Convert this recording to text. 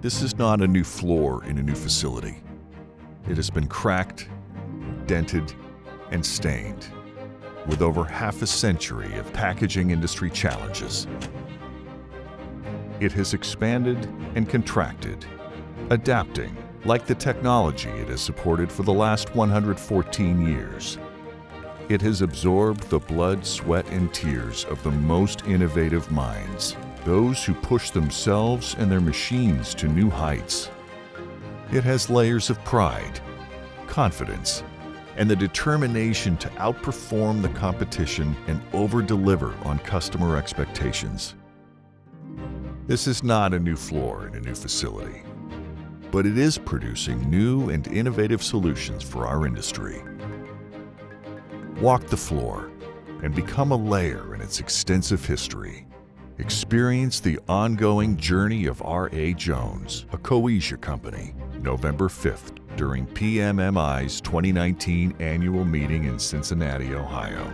This is not a new floor in a new facility. It has been cracked, dented, and stained, with over half a century of packaging industry challenges. It has expanded and contracted, adapting like the technology it has supported for the last 114 years. It has absorbed the blood, sweat, and tears of the most innovative minds, those who push themselves and their machines to new heights. It has layers of pride, confidence, and the determination to outperform the competition and over-deliver on customer expectations. This is not a new floor in a new facility, but it is producing new and innovative solutions for our industry. Walk the floor and become a layer in its extensive history. Experience the ongoing journey of R.AJONES, a Coesia company, November 5th during PMMI's 2019 annual meeting in Cincinnati, Ohio.